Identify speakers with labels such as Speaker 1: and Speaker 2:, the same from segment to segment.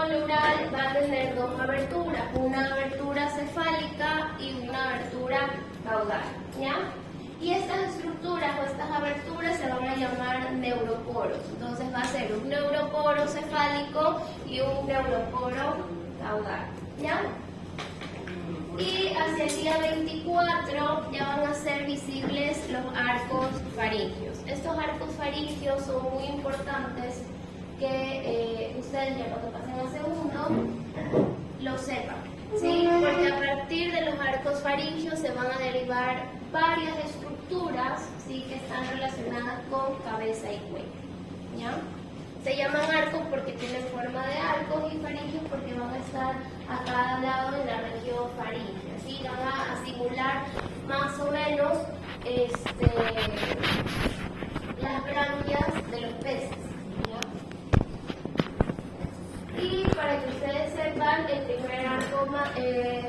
Speaker 1: neural va a tener dos aberturas, una abertura cefálica y una abertura caudal, ¿ya? Y estas estructuras o estas aberturas se van a llamar neuroporos. Entonces va a ser un neuroporo cefálico y un neuroporo caudal, ¿ya? Y hacia el día 24 ya van a ser visibles los arcos faringios. Estos arcos faringios son muy importantes que ustedes ya cuando pasen a segundo lo sepan, ¿sí? Porque a partir de los arcos faringios se van a derivar varias estructuras, ¿sí? Que están relacionadas con cabeza y cuello, ¿ya? Se llaman arcos porque tienen forma de arcos y faringios porque van a estar a cada lado de la región faríngea, ¿sí? Van a simular más o menos las branquias de los peces, ¿ya? Y para que ustedes sepan, el primer arco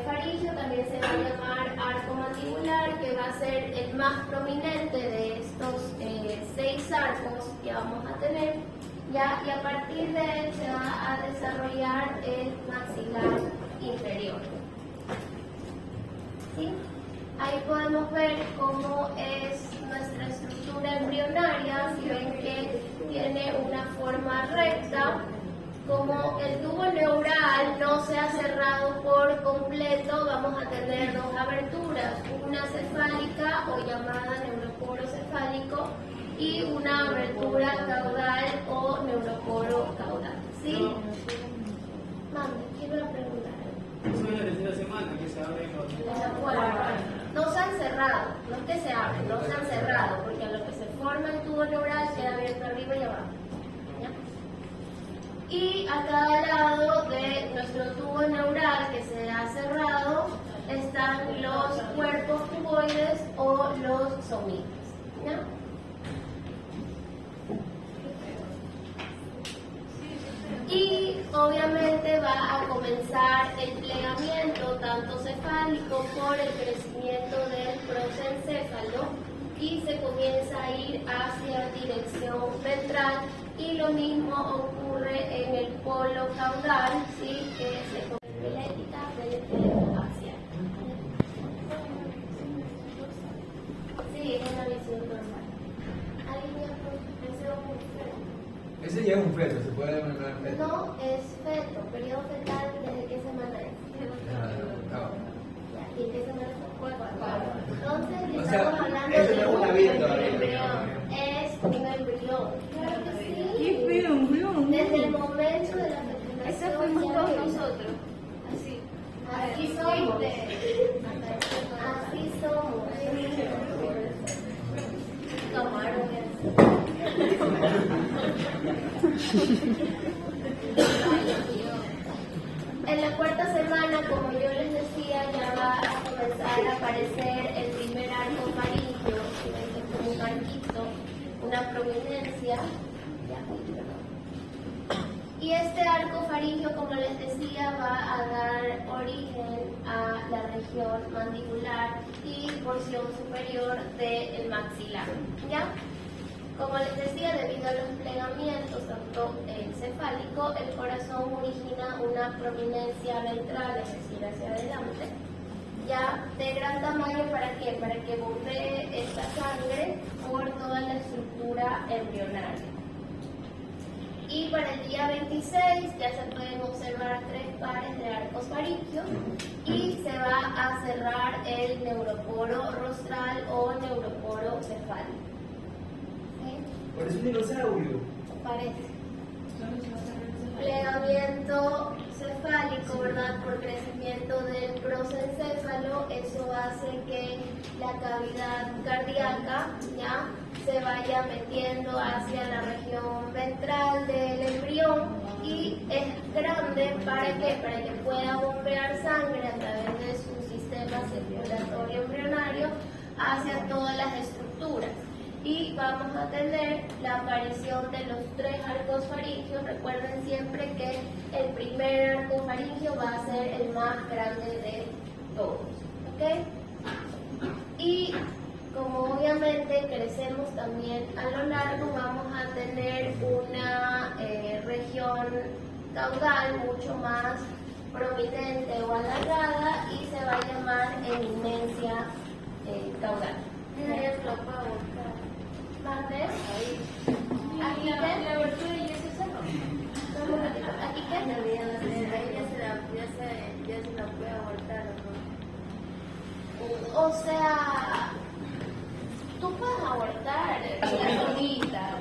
Speaker 1: faríngeo también se va a llamar arco mandibular, que va a ser el más prominente de estos 6 arcos que vamos a tener, ¿ya? Y a partir de él se va a desarrollar el maxilar inferior, ¿sí? Ahí podemos ver cómo es nuestra estructura embrionaria. Si ven que tiene una forma recta, como el tubo neural no se ha cerrado por completo, vamos a tener dos aberturas, una cefálica o llamada neuroporo cefálico y una abertura caudal o neuroporo caudal, ¿sí? Mami, quiero preguntar.
Speaker 2: Eso es la tercera semana que se abre
Speaker 1: No se han cerrado, no es que se abren, no se han cerrado, porque a lo que se forma el tubo neural queda abierto arriba y abajo, ¿ya? Y a cada lado de nuestro tubo neural que se ha cerrado están los cuerpos cuboides o los somitas, ¿ya? Y obviamente va a comenzar el plegamiento tanto cefálico por el crecimiento del prosencéfalo y se comienza a ir hacia dirección ventral, y lo mismo ocurre en el polo caudal, ¿sí? Que se comienza hacia. Sí, es una visión dorsal.
Speaker 3: Ese ya es un feto, ¿se puede denominar feto?
Speaker 1: No, es feto, periodo fetal, ¿desde qué semana es? ¿Y en qué semana es? 4. Entonces, estamos hablando de un embrión. Es un embrión. Claro que sí.
Speaker 4: ¿Qué fue un embrión?
Speaker 1: Desde el momento de la fecundación.
Speaker 4: Esa fuimos todos nosotros. Así.
Speaker 1: Así somos. Así somos. Tomaron eso. En la 4ª semana, como yo les decía, ya va a comenzar a aparecer el primer arco faríngeo, que es como un arquito, una prominencia. Y este arco faríngeo, como les decía, va a dar origen a la región mandibular y porción superior del maxilar, ¿ya? Como les decía, debido a los plegamientos, tanto cefálico, el corazón origina una prominencia ventral, es decir, hacia adelante, ya de gran tamaño. ¿Para qué? Para que bombee esta sangre por toda la estructura embrionaria. Y para el día 26 ya se pueden observar 3 pares de arcos faringios y se va a cerrar el neuroporo rostral o neuroporo cefálico.
Speaker 3: Parece un dinosaurio.
Speaker 1: Parece. Plegamiento cefálico, ¿verdad? Por crecimiento del prosencéfalo, eso hace que la cavidad cardíaca ya se vaya metiendo hacia la región ventral del embrión y es grande. ¿Para qué? Para que pueda bombear sangre a través de su sistema circulatorio embrionario hacia todas las estructuras. Y vamos a tener la aparición de los 3 arcos faringios. Recuerden siempre que el primer arco faringio va a ser el más grande de todos, ¿ok? Y como obviamente crecemos también a lo largo, vamos a tener una región caudal mucho más prominente o alargada y se va a llamar eminencia caudal. ¿Martes? ¿Aquí qué?
Speaker 4: La abertura y eso es cerro.
Speaker 1: ¿Aquí qué?
Speaker 4: Ya se la puede abortar,
Speaker 1: O sea, tú puedes abortar las hojitas.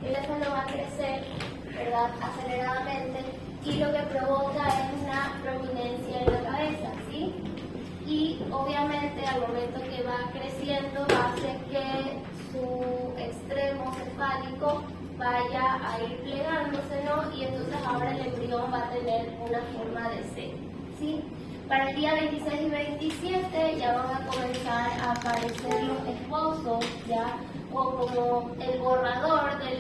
Speaker 1: El óvulo va a crecer, ¿verdad? Aceleradamente y lo que provoca es una prominencia en la cabeza, ¿sí? Y obviamente al momento que va creciendo hace que su extremo cefálico vaya a ir plegándose, ¿no? Y entonces ahora el embrión va a tener una forma de C, ¿sí? Para el día 26 y 27 ya van a comenzar a aparecer los esposos, ¿ya? O como el borrador de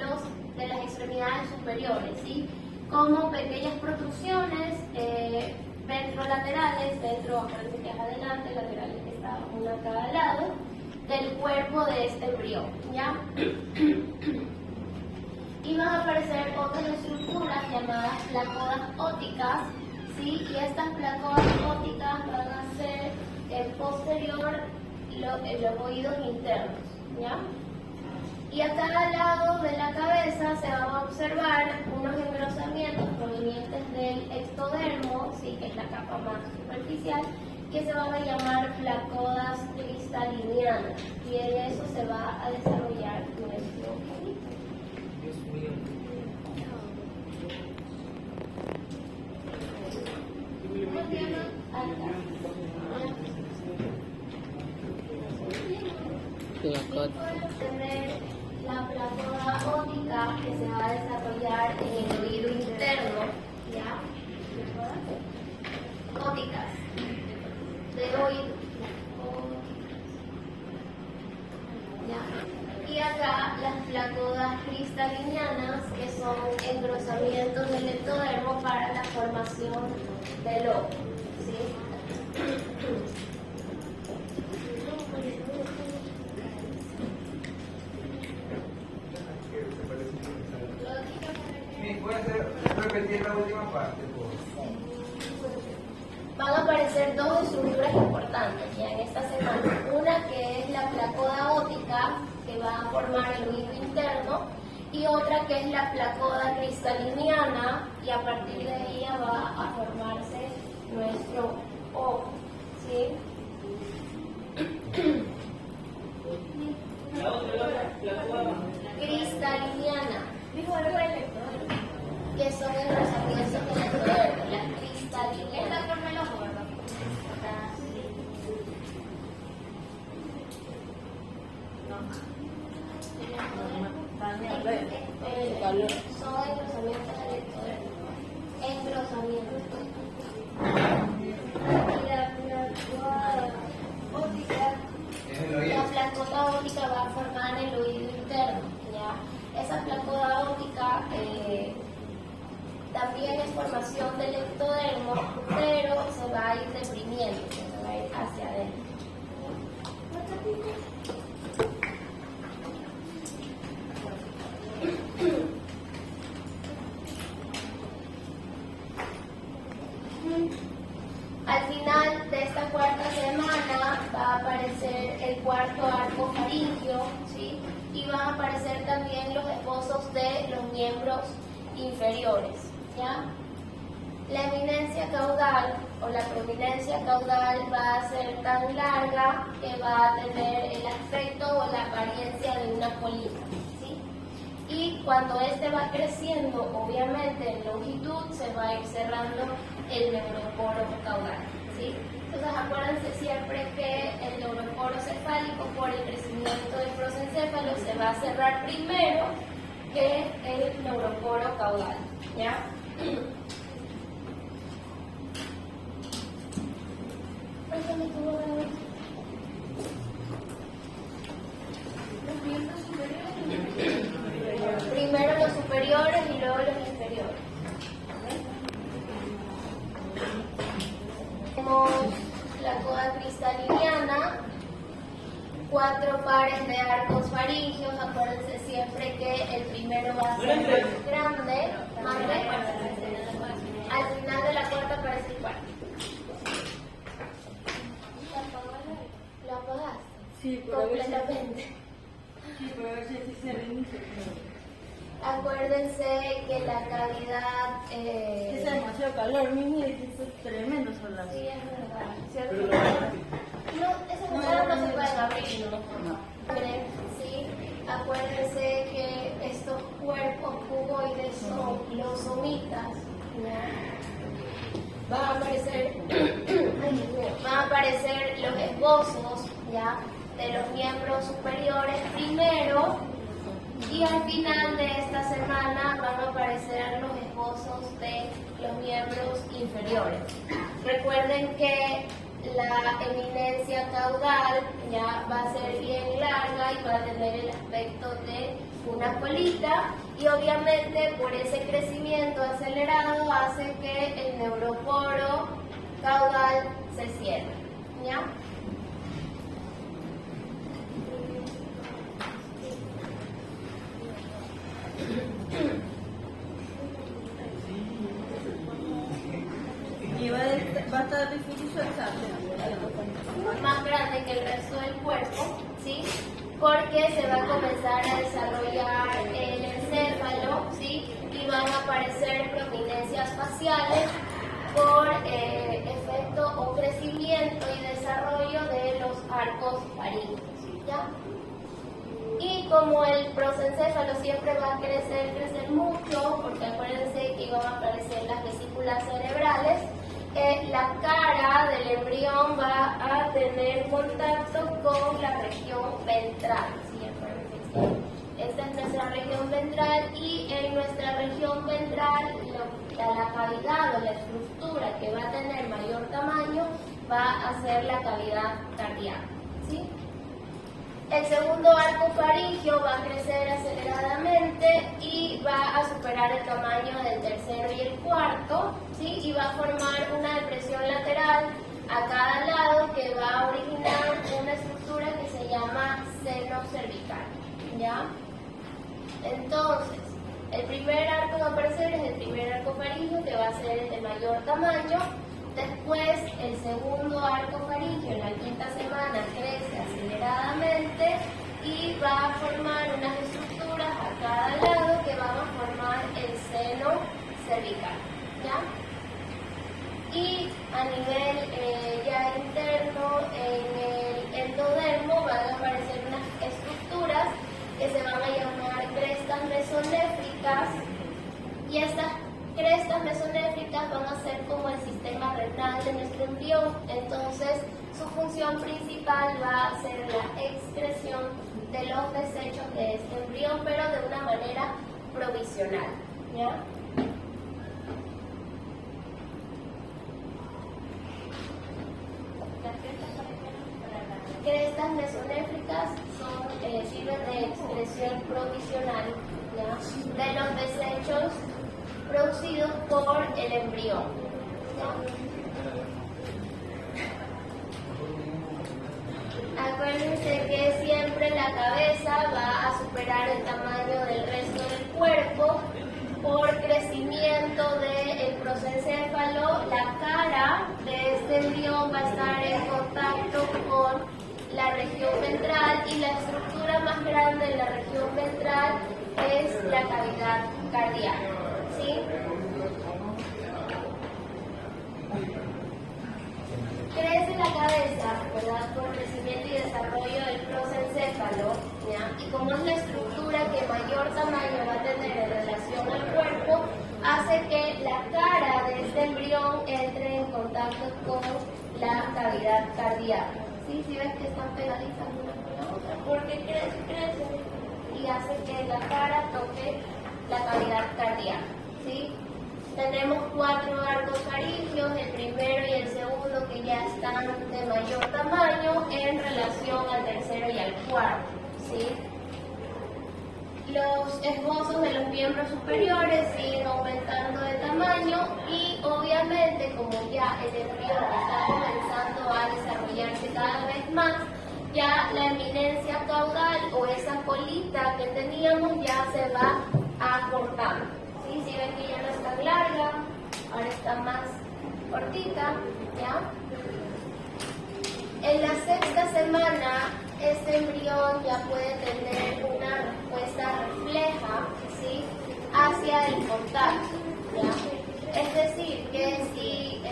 Speaker 1: las extremidades superiores, ¿sí? Como pequeñas protrusiones ventrolaterales, acuérdense que es adelante, laterales que está una a cada lado, del cuerpo de este embrión, ¿ya? Y van a aparecer otras estructuras llamadas placodas ópticas, ¿sí? Y estas placodas ópticas van a ser posterior los oídos internos, ¿ya? Y a cada lado de la cabeza se van a observar unos engrosamientos provenientes del ectodermo, ¿sí? Que es la capa más superficial, que se van a llamar placodas cristalinianas. Y en eso se va a desarrollar nuestro pelito.
Speaker 3: Dios mío.
Speaker 1: Tener la placoda óptica que se va a desarrollar en el oído interno, ¿ya? Ópticas de oído. ¿Ya? Y acá las placodas cristalinianas, que son engrosamientos del ectodermo para la formación del ojo, ¿sí?
Speaker 3: ¿Puedes repetir la última parte, por favor?
Speaker 1: Van a aparecer dos estructuras importantes ya en esta semana. Una que es la placoda óptica, que va a formar el oído interno, y otra que es la placoda cristaliniana, y a partir de ella va a formarse nuestro ojo, ¿sí? Cristaliniana, que son engrosamientos del ectodermo. La cristaliniana forma el ojo, ¿verdad? Son engrosamientos del ectodermo. Engrosamientos. Y la placota óptica. La placota óptica va a formar el oído interno, ¿ya? Esa placota óptica también es formación del ectodermo, pero se va a ir deprimiendo, se va a ir hacia adentro. Al final de esta cuarta semana va a aparecer el cuarto arco faríngeo, ¿sí? Y van a aparecer también los esposos de los miembros inferiores, ¿ya? La eminencia caudal o la prominencia caudal va a ser tan larga que va a tener el aspecto o la apariencia de una colina, ¿sí? Y cuando este va creciendo, obviamente en longitud se va a ir cerrando el neuroporo caudal, ¿sí? Entonces acuérdense siempre que el neuroporo cefálico, por el crecimiento del prosencéfalo, se va a cerrar primero que el neuroporo caudal, ¿ya? Primero los superiores y luego los inferiores. Tenemos la coda cristaliniana, 4 pares de arcos faringios, acuérdense ya ser más grande, más grande. Al final de la cuarta aparece el cuarto. ¿Lo apagaste?
Speaker 4: Sí, pero a ver si-
Speaker 1: Completamente.
Speaker 4: Sí, pero a ver si se reinicia.
Speaker 1: Acuérdense que la cavidad...
Speaker 4: Es demasiado calor, mi niña, es tremendo solar.
Speaker 1: Sí, es verdad, ¿cierto?
Speaker 2: Pero
Speaker 1: No, esas ventanas no se pueden abrir, ¿no? Sí, acuérdense que estos cuerpos cuboides son los somitas, ¿ya? Van a aparecer, van a aparecer los esbozos, ¿ya? De los miembros superiores primero, y al final de esta semana van a aparecer los esbozos de los miembros inferiores. Recuerden que la eminencia caudal ya va a ser bien larga y va a tener el aspecto de una colita, y obviamente por ese crecimiento acelerado hace que el neuroporo caudal se cierre, ¿ya?
Speaker 4: Y va a estar difícil su examen.
Speaker 1: Más grande que el resto del cuerpo, ¿sí? Porque se va a comenzar a desarrollar el encéfalo, ¿sí? Y van a aparecer prominencias faciales por efecto o crecimiento y desarrollo de los arcos faríngeos, ¿ya? Y como el prosencéfalo siempre va a crecer mucho, porque acuérdense que iban a aparecer las vesículas cerebrales, la cara del embrión va a tener contacto con la región ventral. ¿Sí? Esta es nuestra región ventral, y en nuestra región ventral la cavidad o la estructura que va a tener mayor tamaño va a ser la cavidad cardíaca. ¿Sí? El segundo arco faríngeo va a crecer aceleradamente y va a superar el tamaño del tercero y el cuarto, ¿sí? Y va a formar una depresión lateral a cada lado que va a originar una estructura que se llama seno cervical, ¿ya? Entonces, el primer arco que va a aparecer es el primer arco faríngeo, que va a ser el de mayor tamaño. Después, el segundo arco faríngeo en la quinta semana crece aceleradamente y va a formar unas estructuras a cada lado que van a formar el seno cervical, ¿ya? Y a nivel ya interno, en el endodermo van a aparecer unas estructuras que se van a llamar crestas mesonéfricas, y estas crestas mesonéfricas van a ser como el sistema renal de nuestro embrión. Entonces, su función principal va a ser la excreción de los desechos de este embrión, pero de una manera provisional, ¿ya? Crestas mesonéfricas sirven de excreción provisional, ¿ya? De los desechos producidos por el embrión, ¿ya? Acuérdense que siempre la cabeza va a superar el tamaño del resto del cuerpo por crecimiento del prosencéfalo. La cara de este embrión va a estar en contacto con la región ventral, y la estructura más grande de la región ventral es la cavidad cardíaca, ¿sí? Crece la cabeza, ¿verdad?, por crecimiento y desarrollo del prosencéfalo, ¿ya? Y como es la estructura que mayor tamaño va a tener en relación al cuerpo, hace que la cara de este embrión entre en contacto con la cavidad cardíaca. ¿Sí? ¿Sí ves que están pegaditas una con la otra? Porque crece y hace que la cara toque la cavidad cardíaca, ¿sí? Tenemos 4 arcos farígeos, el primero y el segundo, que ya están de mayor tamaño en relación al tercero y al cuarto, ¿sí? Los esbozos de los miembros superiores siguen aumentando de tamaño, y obviamente, como ya el embrión está comenzando a desarrollarse cada vez más, ya la eminencia caudal o esa colita que teníamos ya se va a acortando. ¿Sí? Si ven que ya no es tan larga, ahora está más cortita, ¿ya? En la sexta semana, este embrión ya puede tener una respuesta refleja, ¿sí?, hacia el contacto, ¿ya? Es decir, que si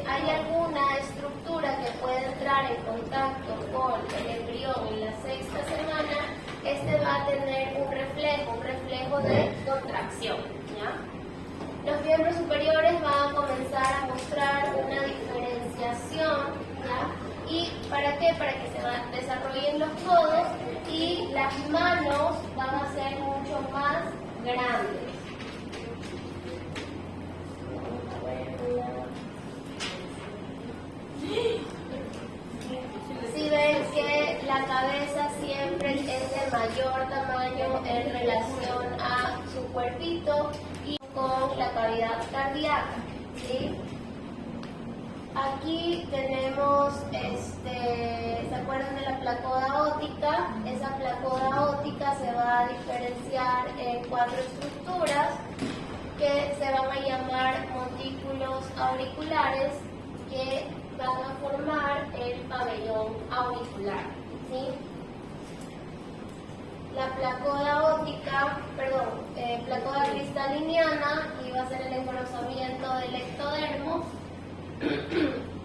Speaker 1: hay alguna estructura que puede entrar en contacto con el embrión en la sexta semana, este va a tener un reflejo de contracción, ¿ya? Los miembros superiores van a comenzar a mostrar una diferenciación, ¿ya? ¿Y para qué? Para que se desarrollen los codos y las manos van a ser mucho más grandes. Si ven que la cabeza siempre es de mayor tamaño en relación a su cuerpito y con la cavidad cardíaca, ¿sí? Aquí tenemos, ¿se acuerdan de la placoda óptica? Esa placoda óptica se va a diferenciar en 4 estructuras que se van a llamar montículos auriculares, que van a formar el pabellón auricular, ¿sí? La placoda óptica, placoda cristaliniana, que iba a ser el engrosamiento del ectodermo,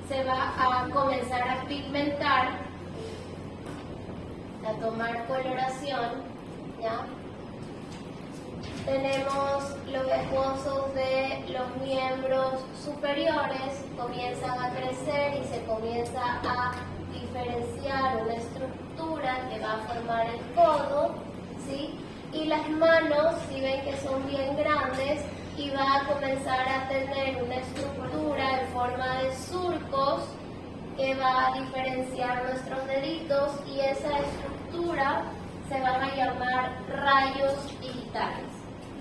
Speaker 1: se va a comenzar a pigmentar, a tomar coloración, ¿ya? Tenemos los esbozos de los miembros superiores, comienzan a crecer y se comienza a diferenciar una estructura que va a formar el codo, ¿sí? Y las manos, si ven que son bien grandes, y va a comenzar a tener una estructura en forma de surcos que va a diferenciar nuestros deditos, y esa estructura se van a llamar rayos digitales,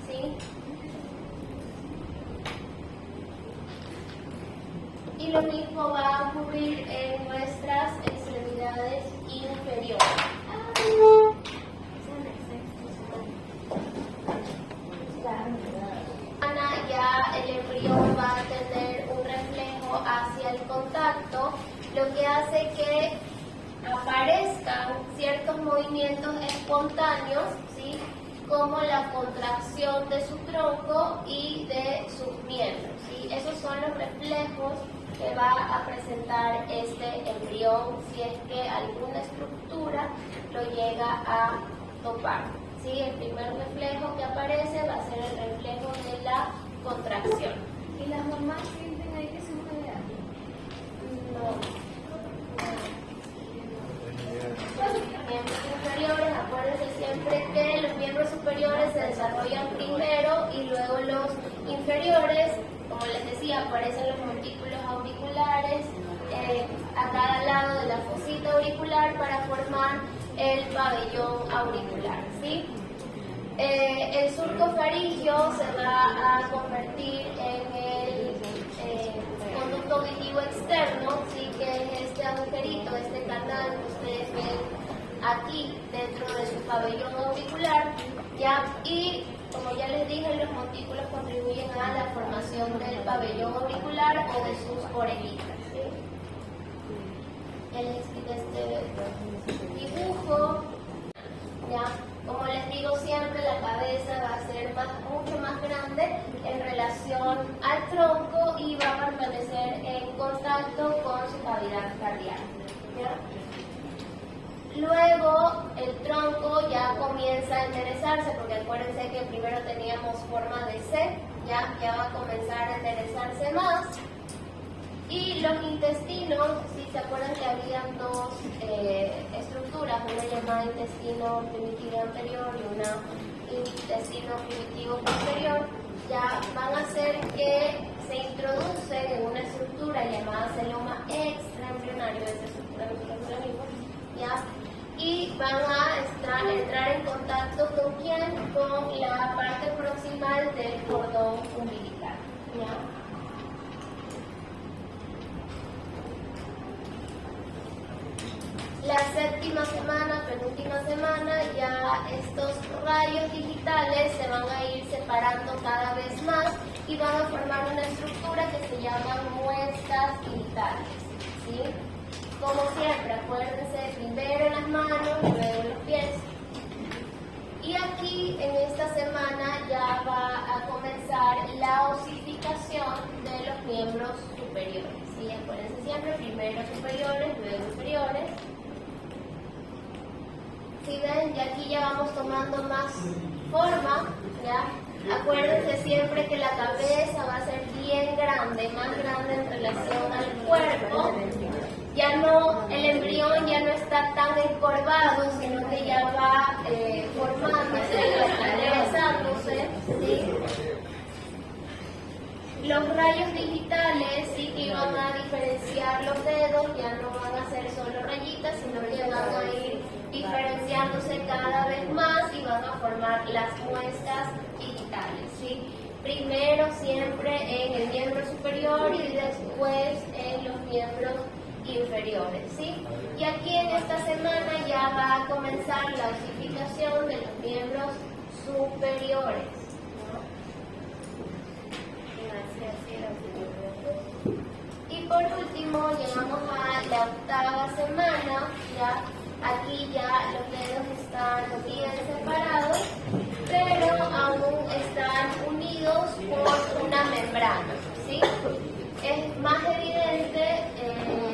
Speaker 1: ¿sí? Y lo mismo va a ocurrir en nuestras extremidades inferiores. Ya el embrión va a tener un reflejo hacia el contacto, lo que hace que aparezcan ciertos movimientos espontáneos, ¿sí?, como la contracción de su tronco y de sus miembros, ¿sí? Esos son los reflejos que va a presentar este embrión si es que alguna estructura lo llega a topar, ¿sí? El primer reflejo que aparece va a ser el reflejo de la contracción.
Speaker 4: ¿Y las mamás sienten ahí que se mueve?
Speaker 1: No. Miembros inferiores, acuérdense siempre que los miembros superiores se desarrollan primero y luego los inferiores. Como les decía, aparecen los montículos auriculares a cada lado de la fosita auricular para formar el pabellón auricular, ¿sí? El surco faríngeo se va a convertir en el conducto auditivo externo, ¿sí?, que es este agujerito, este canal que ustedes ven aquí dentro de su pabellón auricular, ¿ya? Y como ya les dije, los montículos contribuyen a la formación del pabellón auricular o de sus orejitas, ¿sí? Ya les expliqué este dibujo, ¿ya? Como les digo siempre, la cabeza va a ser mucho más grande en relación al tronco y va a permanecer en contacto con su cavidad cardíaca, ¿ya? Luego el tronco ya comienza a enderezarse, porque acuérdense que primero teníamos forma de C, ya va a comenzar a enderezarse más. Y los intestinos, si se acuerdan que habían dos estructuras, una llamada intestino primitivo anterior y una intestino primitivo posterior, ya van a hacer que se introducen en una estructura llamada celoma extraembrionario, esa estructura no es la misma, ¿ya? Y van a entrar en contacto con quién, con la parte proximal del cordón umbilical, ¿ya? La séptima semana, penúltima semana, ya estos rayos digitales se van a ir separando cada vez más y van a formar una estructura que se llama muescas digitales, ¿sí? Como siempre, acuérdense, primero las manos, luego los pies. Y aquí, en esta semana, ya va a comenzar la osificación de los miembros superiores, ¿sí? Acuérdense siempre, primero superiores, luego inferiores. Si ven, ya aquí ya vamos tomando más forma, ¿ya? Acuérdense siempre que la cabeza va a ser bien grande, más grande en relación al cuerpo. Ya no, el embrión ya no está tan encorvado, sino que ya va formándose, enderezándose, ¿sí? Los rayos digitales sí que van a diferenciar los dedos, ya no van a ser solo rayitas, sino que van a ir diferenciándose cada vez más y van a formar las muescas digitales, ¿sí? Primero siempre en el miembro superior y después en los miembros inferiores, ¿sí? Y aquí en esta semana ya va a comenzar la osificación de los miembros superiores, ¿no? Y por último llegamos a la octava semana, ya aquí ya los dedos están bien separados, pero aún están unidos por una membrana, ¿sí? Es más evidente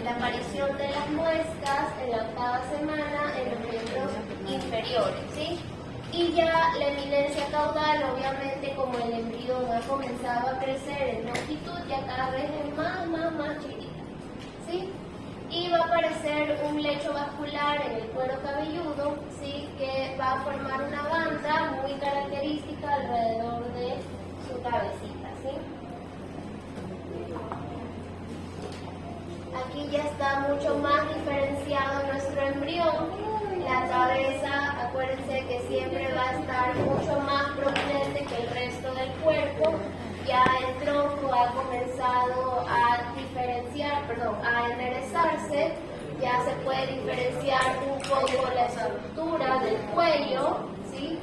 Speaker 1: la aparición de las muescas en la octava semana en los miembros inferiores, ¿sí? Y ya la eminencia caudal, obviamente, como el embrión ha comenzado a crecer en longitud, ya cada vez es más chiquita, ¿sí? Y va a aparecer un lecho vascular en el cuero cabelludo, ¿sí? Que va a formar una banda muy característica alrededor de su cabecita, ¿sí? Aquí ya está mucho más diferenciado nuestro embrión. La cabeza, acuérdense que siempre va a estar mucho más prominente que el resto del cuerpo. Ya el tronco ha comenzado a a enderezarse. Ya se puede diferenciar un poco la estructura del cuello, ¿sí?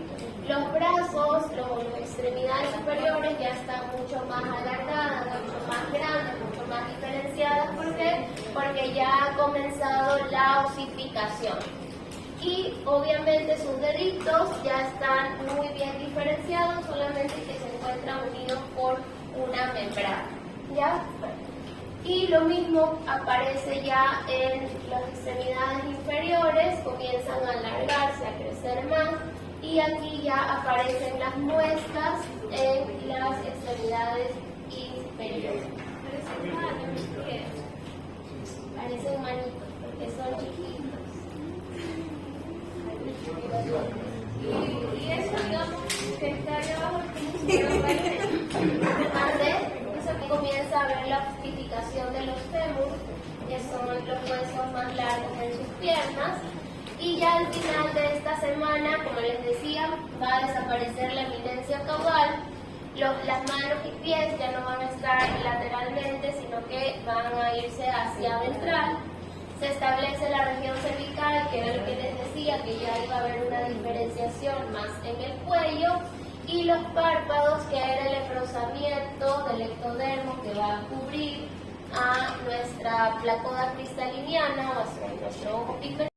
Speaker 1: Los brazos, las extremidades superiores ya están mucho más alargadas, mucho más grandes, mucho más diferenciadas. ¿Por qué? Porque ya ha comenzado la osificación. Y obviamente sus deditos ya están muy bien diferenciados, solamente que se encuentran unidos por una membrana, ¿ya? Y lo mismo aparece ya en las extremidades inferiores, comienzan a alargarse, a crecer más, y aquí ya aparecen las muescas en las extremidades inferiores. Parecen manitos, porque son chiquitos. Y eso, digamos, que está ahí abajo, eso que comienza a ver la osificación de los fémur, que son los huesos más largos en sus piernas. Y ya al final de esta semana, como les decía, va a desaparecer la eminencia caudal. Las manos y pies ya no van a estar lateralmente, sino que van a irse hacia ventral. Se establece la región cervical, que era lo que les decía, que ya iba a haber una diferenciación más en el cuello, y los párpados, que era el engrosamiento del ectodermo que va a cubrir a nuestra placoda cristaliniana, o a nuestro ojo pigmentado.